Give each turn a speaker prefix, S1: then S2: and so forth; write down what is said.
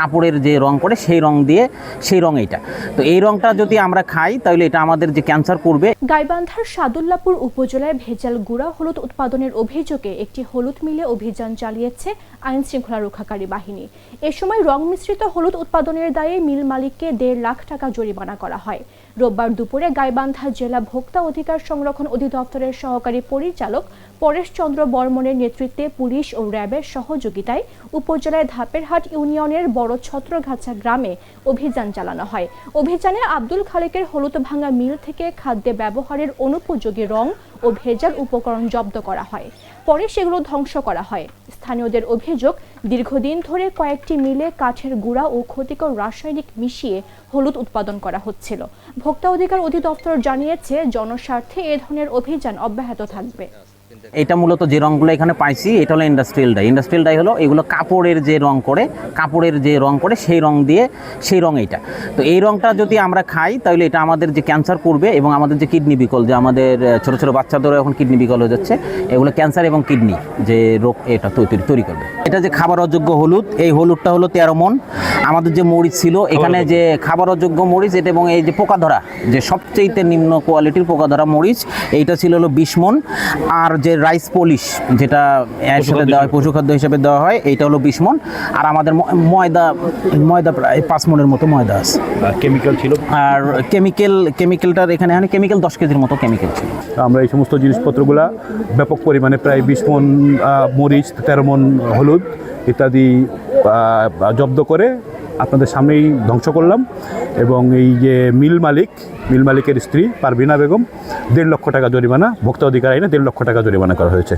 S1: কাপড়ের যে রং করে সেই রং দিয়ে সেই রং এইটা। তো এই রংটা যদি আমরা খাই তাহলে এটা আমাদের যে ক্যান্সার করবে।
S2: গাইবান্ধার সাদুল্লাপুর উপজেলায় ভেজাল গুঁড়া হলুদ উৎপাদনের অভিযোগে একটি হলুদ মিলে অভিযান চালিয়েছে আইন শৃঙ্খলা রক্ষাকারী বাহিনী। এ সময় রং মিশ্রিত হলুদ উৎপাদনের দায়ে মিল মালিককে ১.৫ লাখ টাকা জরিমানা করা হয়। রোববার দুপুরে গাইবান্ধা জেলা ভোক্তা অধিকার সংরক্ষণ অধিদপ্তরের সহকারী পরিচালক পরেশ চন্দ্র বর্মনের নেতৃত্বে পুলিশ ও র্যাবের সহযোগিতায় উপজেলায় ধাপেরহাট ইউনিয়নের বড় ছত্রগাছা গ্রামে অভিযান চালানো হয়। অভিযানে আব্দুল খালেকের হলুদ ভাঙা মিল থেকে খাদ্যে ব্যবহারের অনুপযোগী রং ও ভেজাল উপকরণ জব্দ করা হয়। পরে সেগুলো ধ্বংস করা হয়। স্থানীয়দের অভিযোগ, দীর্ঘদিন ধরে কয়েকটি মিলে কাঠের গুঁড়া ও ক্ষতিকর রাসায়নিক মিশিয়ে হলুদ উৎপাদন করা হচ্ছিল। ভোক্তা অধিকার অধিদপ্তর জানিয়েছে, জনস্বার্থে এ ধরনের অভিযান অব্যাহত থাকবে।
S1: এটা মূলত যে রঙগুলো এখানে পাইছি এটা হলো ইন্ডাস্ট্রিয়াল ডাই। ইন্ডাস্ট্রিয়াল ডাই হলো এগুলো কাপড়ের যে রং করে সেই রং দিয়ে সেই রং এইটা। তো এই রংটা যদি আমরা খাই তাহলে এটা আমাদের যে ক্যান্সার করবে এবং আমাদের যে কিডনি বিকল, যে আমাদের ছোটো ছোটো বাচ্চাদেরও এখন কিডনি বিকল হয়ে যাচ্ছে, এগুলো ক্যান্সার এবং কিডনি যে রোগ এটা তৈরি করবে। এটা যে খাবার অযোগ্য হলুদ, এই হলুদটা হলো 13 মণ। আমাদের যে মরিচ ছিল এখানে যে খাবার অযোগ্য মরিচ এটা, এবং এই যে পোকা ধরা যে সবচেয়ে নিম্ন কোয়ালিটির পোকা ধরা মরিচ, এইটা ছিল হলো 20 মণ। আর যে রাইস পলিশ যেটা এর সাথে দেওয়া হয়, পশুখাদ্য হিসেবে দেওয়া হয়, এইটা হলো 20 মণ। আর আমাদের ময়দা প্রায় 5 মণের মতো ময়দা আছে।
S3: কেমিক্যাল ছিল,
S1: আর কেমিক্যালটার এখানে কেমিক্যাল 10 কেজির মতো কেমিক্যাল ছিল।
S3: আমরা এই সমস্ত জিনিসপত্রগুলা ব্যাপক পরিমাণে প্রায় 20 মণ মরিচ, 13 মণ হলুদ ইত্যাদি জব্দ করে আপনাদের সামনেই ধ্বংস করলাম। এবং এই যে মিল মালিকের স্ত্রী পারভিনা বেগম 1.5 লক্ষ টাকা জরিমানা, ভোক্তা অধিকার আইনে 1.5 লক্ষ টাকা জরিমানা করা হয়েছে।